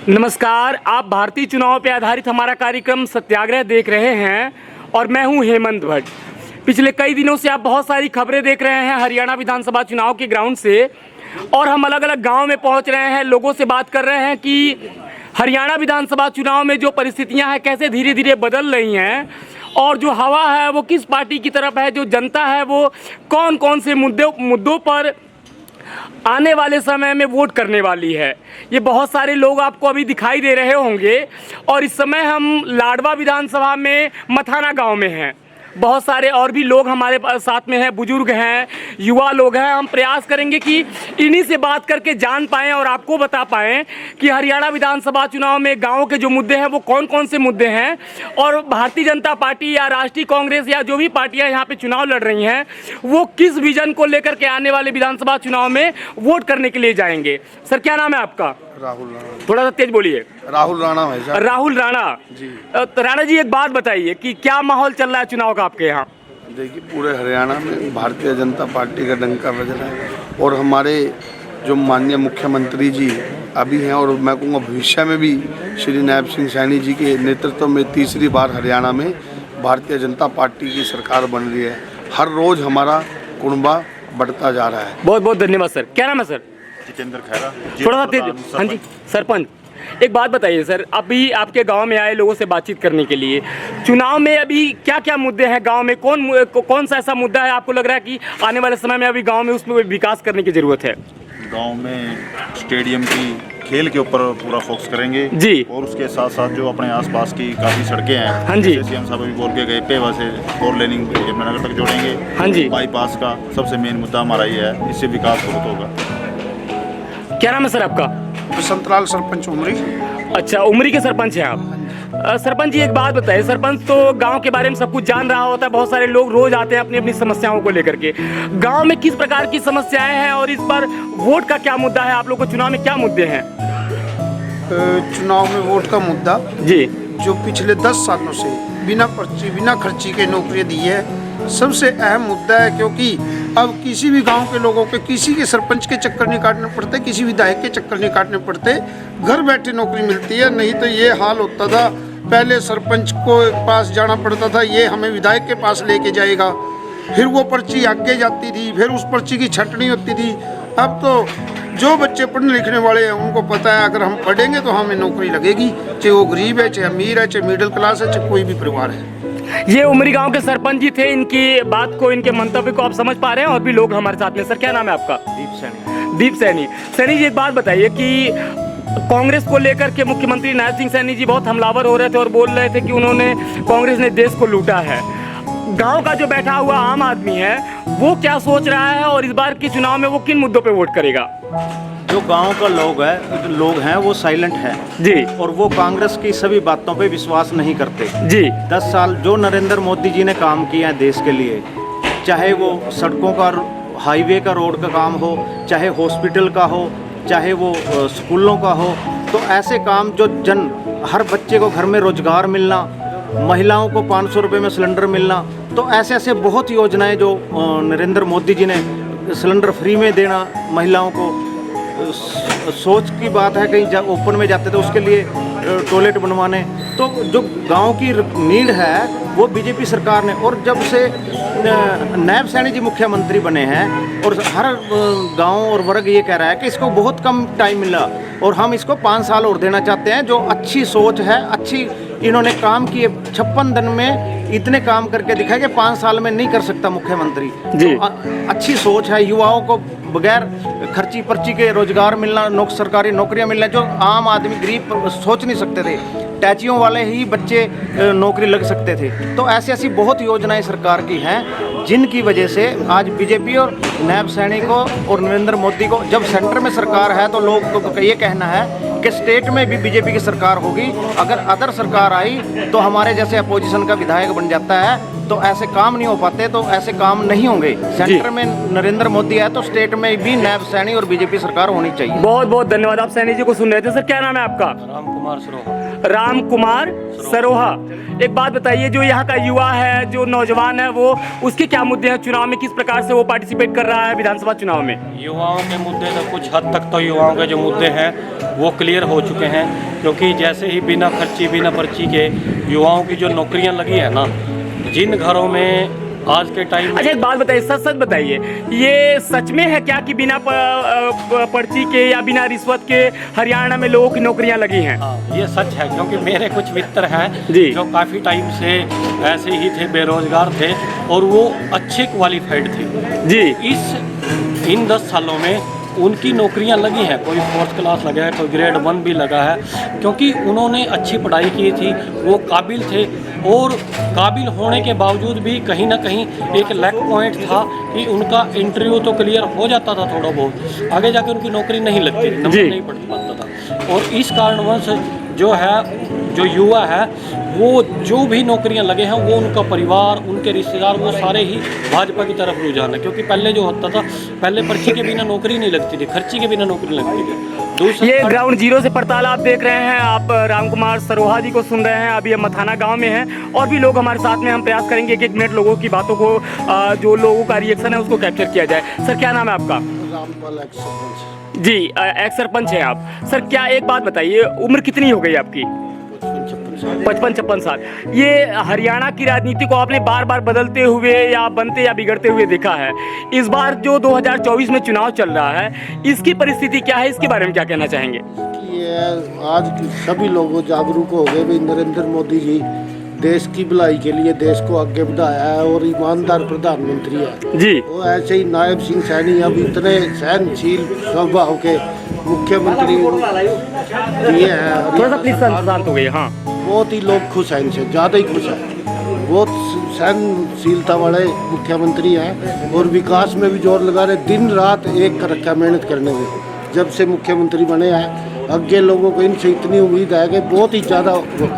नमस्कार, आप भारतीय चुनाव पर आधारित हमारा कार्यक्रम सत्याग्रह देख रहे हैं और मैं हूं हेमंत भट्ट। पिछले कई दिनों से आप बहुत सारी खबरें देख रहे हैं हरियाणा विधानसभा चुनाव के ग्राउंड से, और हम अलग अलग गांव में पहुंच रहे हैं, लोगों से बात कर रहे हैं कि हरियाणा विधानसभा चुनाव में जो परिस्थितियां हैं कैसे धीरे धीरे बदल रही हैं और जो हवा है वो किस पार्टी की तरफ है, जो जनता है वो कौन कौन से मुद्दों पर आने वाले समय में वोट करने वाली है। ये बहुत सारे लोग आपको अभी दिखाई दे रहे होंगे और इस समय हम लाडवा विधानसभा में मथाना गांव में हैं। बहुत सारे और भी लोग हमारे साथ में हैं, बुजुर्ग हैं, युवा लोग हैं। हम प्रयास करेंगे कि इन्हीं से बात करके जान पाएँ और आपको बता पाएँ कि हरियाणा विधानसभा चुनाव में गाँव के जो मुद्दे हैं वो कौन कौन से मुद्दे हैं, और भारतीय जनता पार्टी या राष्ट्रीय कांग्रेस या जो भी पार्टियां यहाँ पे चुनाव लड़ रही हैं वो किस विजन को लेकर के आने वाले विधानसभा चुनाव में वोट करने के लिए जाएंगे। सर, क्या नाम है आपका? राहुल राणा। थोड़ा सा तेज बोलिए। राहुल राणा भाई साहब। राहुल राणा जी। राणा जी, एक बात बताइए कि क्या माहौल चल रहा है चुनाव का आपके यहाँ? देखिए, पूरे हरियाणा में भारतीय जनता पार्टी का डंका बज रहा है और हमारे जो माननीय मुख्यमंत्री जी अभी हैं और मैं कहूँगा भविष्य में भी श्री नायब सिंह सैनी जी के नेतृत्व में तीसरी बार हरियाणा में भारतीय जनता पार्टी की सरकार बन रही है। हर रोज़ हमारा कुनबा बढ़ता जा रहा है। बहुत बहुत धन्यवाद सर। क्या नाम है सर? जितेंद्र खैरा। थोड़ा सा तेज। हाँ जी, सरपंच, एक बात बताइए सर, अभी आपके गांव में आए लोगों से बातचीत करने के लिए, चुनाव में अभी क्या क्या मुद्दे हैं गांव में? कौन सा ऐसा मुद्दा है आपको लग रहा है कि आने वाले समय में अभी गांव में उसमें विकास करने की जरूरत है? गांव में स्टेडियम की खेल के ऊपर पूरा फोकस करेंगे जी, और उसके साथ साथ जो अपने आसपास की काफ़ी सड़कें हैं, हाँ जी, जैसे हम सब अभी बोल के गए पेवा से 4 लेनिंग यमुनानगर तक जोड़ेंगे। हाँ जी, बाईपास का सबसे मेन मुद्दा हमारा ये है, इससे विकास बहुत होगा। क्या नाम है सर आपका? बसंतलाल, सरपंच उमरी। अच्छा, उमरी के सरपंच हैं आप। सरपंच जी, एक बात बताइए, सरपंच तो गांव के बारे में सब कुछ जान रहा होता है, बहुत सारे लोग रोज आते हैं अपनी अपनी समस्याओं को लेकर के। गांव में किस प्रकार की समस्याएं हैं और इस पर वोट का क्या मुद्दा है? आप लोग को चुनाव में क्या मुद्दे हैं? चुनाव में वोट का मुद्दा जी, जो पिछले 10 सालों से बिना पर्ची बिना खर्ची के नौकरियां दी है, सबसे अहम मुद्दा है। क्योंकि अब किसी भी गांव के लोगों के किसी के सरपंच के चक्कर नहीं काटने पड़ते, किसी विधायक के चक्कर नहीं काटने पड़ते, घर बैठे नौकरी मिलती है। नहीं तो ये हाल होता था, पहले सरपंच को पास जाना पड़ता था, ये हमें विधायक के पास लेके जाएगा, फिर वो पर्ची आगे जाती थी, फिर उस पर्ची की छंटनी होती थी। अब तो जो बच्चे पढ़ने लिखने वाले हैं उनको पता है अगर हम पढ़ेंगे तो हमें नौकरी लगेगी, चाहे वो गरीब है, चाहे अमीर है, चाहे मिडिल क्लास है, चाहे कोई भी परिवार है। ये उमरी गांव के सरपंच जी थे। इनकी बात को, इनके मंतव्य को आप समझ पा रहे हैं, और भी लोग हमारे साथ में। सर, क्या नाम है आपका? दीप सैनी। दीप सैनी। सैनी जी, एक बात बताइए कि कांग्रेस को लेकर के मुख्यमंत्री नायब सिंह सैनी जी बहुत हमलावर हो रहे थे और बोल रहे थे कि उन्होंने, कांग्रेस ने देश को लूटा है। गांव का जो बैठा हुआ आम आदमी है वो क्या सोच रहा है और इस बार के चुनाव में वो किन मुद्दों पे वोट करेगा? जो गांव का लोग हैं वो साइलेंट है जी, और वो कांग्रेस की सभी बातों पे विश्वास नहीं करते जी। 10 साल जो नरेंद्र मोदी जी ने काम किया है देश के लिए, चाहे वो सड़कों का, हाईवे का, रोड का काम हो, चाहे हॉस्पिटल का हो, चाहे वो स्कूलों का हो, तो ऐसे काम जो हर बच्चे को घर में रोजगार मिलना, महिलाओं को 500 रुपये में सिलेंडर मिलना, तो ऐसे ऐसे बहुत योजनाएं जो नरेंद्र मोदी जी ने, सिलेंडर फ्री में देना महिलाओं को। सोच की बात है, कहीं ओपन में जाते थे उसके लिए टॉयलेट बनवाने। तो जो गांव की नीड है वो बीजेपी सरकार ने, और जब से नायब सैनी जी मुख्यमंत्री बने हैं और हर गांव और वर्ग ये कह रहा है कि इसको बहुत कम टाइम मिला और हम इसको 5 साल और देना चाहते हैं। जो अच्छी सोच है, अच्छी इन्होंने काम किए, 56 दिन में इतने काम करके दिखाया कि 5 साल में नहीं कर सकता मुख्यमंत्री जी। तो अच्छी सोच है, युवाओं को बगैर खर्ची पर्ची के रोजगार मिलना, सरकारी नौकरियां मिलना, जो आम आदमी गरीब सोच नहीं सकते थे। टैचियों वाले ही बच्चे नौकरी लग सकते थे। तो ऐसी ऐसी बहुत योजनाएं सरकार की हैं जिनकी वजह से आज बीजेपी और नायब सैनी को और नरेंद्र मोदी को, जब सेंटर में सरकार है तो लोग को ये कहना है कि स्टेट में भी बीजेपी की सरकार होगी। अगर अदर सरकार आई तो हमारे जैसे अपोजिशन का विधायक बन जाता है, तो ऐसे काम नहीं हो पाते, तो ऐसे काम नहीं होंगे। सेंटर में नरेंद्र मोदी है तो स्टेट में भी नायब सैनी और बीजेपी सरकार होनी चाहिए। बहुत बहुत धन्यवाद। आप सैनी जी को सुन रहे थे। सर, क्या नाम है आपका? राम कुमार सरोवर। राम कुमार सरोहा। एक बात बताइए, जो यहाँ का युवा है, जो नौजवान है, वो उसके क्या मुद्दे हैं चुनाव में, किस प्रकार से वो पार्टिसिपेट कर रहा है विधानसभा चुनाव में? युवाओं के मुद्दे तो कुछ हद तक तो युवाओं के जो मुद्दे हैं वो क्लियर हो चुके हैं, क्योंकि जैसे ही बिना खर्ची बिना पर्ची के युवाओं की जो नौकरियां लगी है ना, जिन घरों में आज के टाइम। अच्छा, एक बात बताइए, सच सच बताइए, ये सच में है क्या कि बिना पर्ची के या बिना रिश्वत के हरियाणा में लोगों की नौकरियां लगी हैं? हाँ, ये सच है, क्योंकि मेरे कुछ मित्र हैं जी, जो काफ़ी टाइम से ऐसे ही थे, बेरोजगार थे और वो अच्छे क्वालिफाइड थे जी। इन 10 सालों में उनकी नौकरियां लगी हैं, कोई 4th क्लास लगा है, कोई ग्रेड 1 भी लगा है, क्योंकि उन्होंने अच्छी पढ़ाई की थी, वो काबिल थे। और काबिल होने के बावजूद भी कहीं ना कहीं एक लैक पॉइंट था कि उनका इंटरव्यू तो क्लियर हो जाता था थोड़ा बहुत, आगे जाकर उनकी नौकरी नहीं लगती, नंबर नहीं पड़ पाता था। और इस कारणवश जो है, जो युवा है, वो जो भी नौकरियां लगे हैं वो उनका परिवार, उनके रिश्तेदार, वो सारे ही भाजपा की तरफ रुझान है। क्योंकि पहले जो होता था, पहले पर्ची के बिना नौकरी नहीं लगती थी, खर्ची के बिना नौकरी लगती थी। ये ग्राउंड जीरो से पड़ताल आप देख रहे हैं, आप राम कुमार सरोहा जी को सुन रहे हैं। अभी हम मथाना गांव में हैं और भी लोग हमारे साथ में, हम प्रयास करेंगे एक मिनट लोगों की बातों को, जो लोगों का रिएक्शन है उसको कैप्चर किया जाए। सर, क्या नाम है आपका? रामपाल एक्स सरपंच। जी, एक्स सरपंच हैं आप। सर, क्या एक बात बताइए, उम्र कितनी हो गई आपकी? 55-56 साल। ये हरियाणा की राजनीति को आपने बार बार बदलते हुए या बनते या बिगड़ते हुए देखा है। इस बार जो 2024 में चुनाव चल रहा है, इसकी परिस्थिति क्या है, इसके बारे में क्या कहना चाहेंगे? ये आज सभी लोग जागरूक हो गए भी नरेंद्र मोदी जी देश की भलाई के लिए देश को आगे बढ़ाया है और ईमानदार प्रधानमंत्री है जी। वो ऐसे ही नायब सिंह सैनी अब इतने सहनशील स्वभाव के मुख्यमंत्री दिए हैं। थोड़ा सा प्लीज शांत हो गए। हाँ, बहुत ही लोग खुश हैं, इनसे ज़्यादा ही खुश हैं। बहुत सहनशीलता वाले मुख्यमंत्री हैं और विकास में भी जोर लगा रहे, दिन रात एक कर रखा मेहनत करने में। जब से मुख्यमंत्री बने हैं, आगे लोगों को इनसे इतनी उम्मीद है कि बहुत ही ज़्यादा।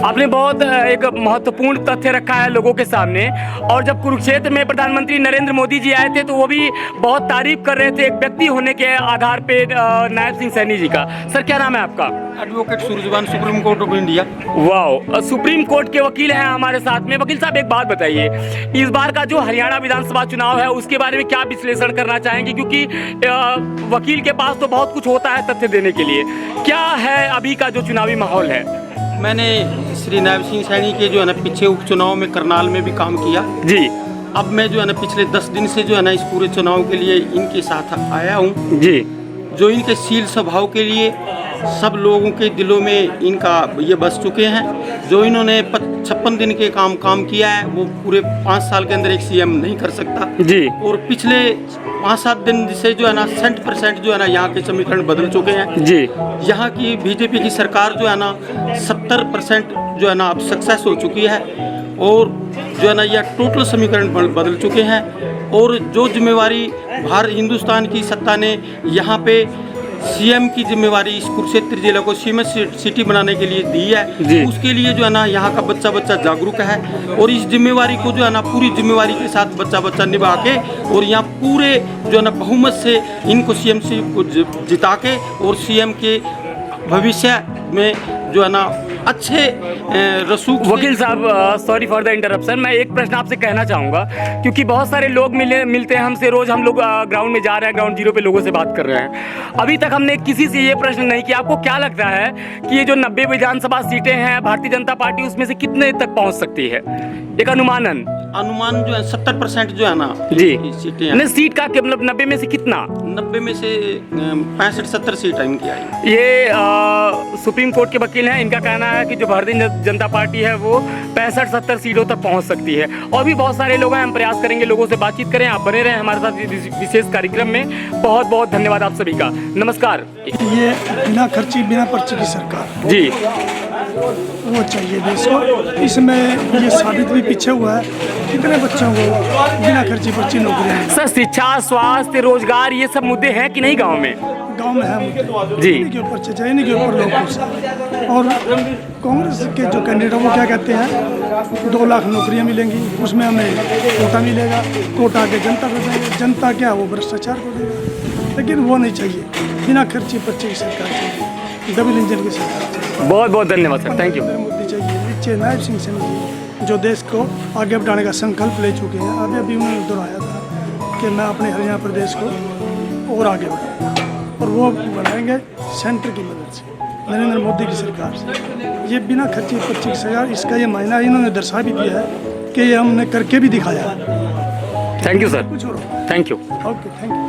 आपने बहुत एक महत्वपूर्ण तथ्य रखा है लोगों के सामने। और जब कुरुक्षेत्र में प्रधानमंत्री नरेंद्र मोदी जी आए थे तो वो भी बहुत तारीफ कर रहे थे एक व्यक्ति होने के आधार पे, नायब सिंह सैनी जी का। सर, क्या नाम है आपका? Advocate Surajwan, Supreme Court of India. वाह, सुप्रीम कोर्ट के वकील हैं हमारे साथ में। वकील साहब, एक बात बताइए, इस बार का जो हरियाणा विधानसभा चुनाव है उसके बारे में क्या विश्लेषण करना चाहेंगे? क्योंकि वकील के पास तो बहुत कुछ होता है तथ्य देने के लिए। क्या है अभी का जो चुनावी माहौल है? मैंने श्री नायब सिंह सैनी के जो है ना पीछे उपचुनाव में करनाल में भी काम किया जी। अब मैं जो है ना पिछले 10 दिन से जो है ना इस पूरे चुनाव के लिए इनके साथ आया हूँ जी। जो इनके शील स्वभाव के लिए सब लोगों के दिलों में इनका ये बस चुके हैं। जो इन्होंने 56 दिन के काम किया है वो पूरे 5 साल के अंदर एक सीएम नहीं कर सकता जी। और पिछले 5-7 दिन से जो है ना 100% जो है ना यहाँ के समीकरण बदल चुके हैं जी। यहाँ की बीजेपी की सरकार जो है ना 70% जो है ना अब सक्सेस हो चुकी है और जो है ना यह टोटल समीकरण बदल चुके हैं। और जो जिम्मेवारी भारत हिंदुस्तान की सत्ता ने यहाँ पे सीएम की जिम्मेवारी इस कुरुक्षेत्र जिले को सीएमएस सिटी बनाने के लिए दी है, उसके लिए जो है ना यहाँ का बच्चा जागरूक है और इस जिम्मेवारी को जो है ना पूरी जिम्मेवारी के साथ बच्चा निभा के और यहाँ पूरे जो है ना बहुमत से इनको सीएम को जिता के और सीएम के भविष्य में जो है ना अच्छे रसूख। वकील साहब, सॉरी फॉर द इंटरप्शन, मैं एक प्रश्न आपसे कहना चाहूँगा, क्योंकि बहुत सारे लोग मिलते हैं हमसे रोज। हम लोग ग्राउंड में जा रहे हैं, ग्राउंड जीरो पे लोगों से बात कर रहे हैं। अभी तक हमने किसी से ये प्रश्न नहीं किया, आपको क्या लगता है कि ये जो 90 विधानसभा सीटें हैं भारतीय जनता पार्टी उसमें से कितने तक पहुँच सकती है? एक अनुमान जो है 70% जो है ना जी सीटें नहीं, सीट का मतलब 90 में से कितना? 90 में से 65-70 सीट इनकी आई। ये सुप्रीम कोर्ट के वकील हैं, इनका कहना है कि जो भारतीय जनता पार्टी है वो 65-70 सीटों तक पहुंच सकती है। और भी बहुत सारे लोग हैं, हम प्रयास करेंगे लोगों से बातचीत करें। आप बने रहें हमारे साथ विशेष कार्यक्रम में। बहुत बहुत धन्यवाद आप सभी का। नमस्कार। ये बिना खर्ची बिना पर्ची की सरकार जी, वो चाहिए देश को। इसमें ये साबित भी पीछे हुआ है, कितने बच्चों को बिना खर्ची पर्ची नौकरियां। सर, शिक्षा, स्वास्थ्य, रोजगार, ये सब मुद्दे हैं कि नहीं गाँव में? गांव में है मुद्दे जी। इन्हीं के ऊपर चर्चा, इन्हीं के ऊपर लोग खुश हैं। और कांग्रेस के जो कैंडिडेट वो क्या कहते हैं 2 लाख नौकरियां मिलेंगी, उसमें हमें कोटा मिलेगा, कोटा के जनता को देंगे, जनता क्या वो भ्रष्टाचार को देगा। लेकिन वो नहीं चाहिए, बिना खर्ची पर्ची की सरकार चाहिए, डबल इंजन की सरकार चाहिए। बहुत बहुत धन्यवाद sir, thank you. Narendra Modi चाहिए, नीचे नायब सिंह सैनी जी जो देश को आगे बढ़ाने का संकल्प ले चुके हैं। अभी उन्होंने दोहराया था कि मैं अपने हरियाणा प्रदेश को और आगे बढ़ाऊंगा, और वो बढ़ाएंगे सेंटर की मदद से, नरेंद्र मोदी की सरकार से। ये बिना खर्चे 25,000, इसका ये मायना इन्होंने दर्शा भी दिया है कि ये हमने करके भी दिखाया है। थैंक यू सर, कुछ और thank you. Okay, thank you.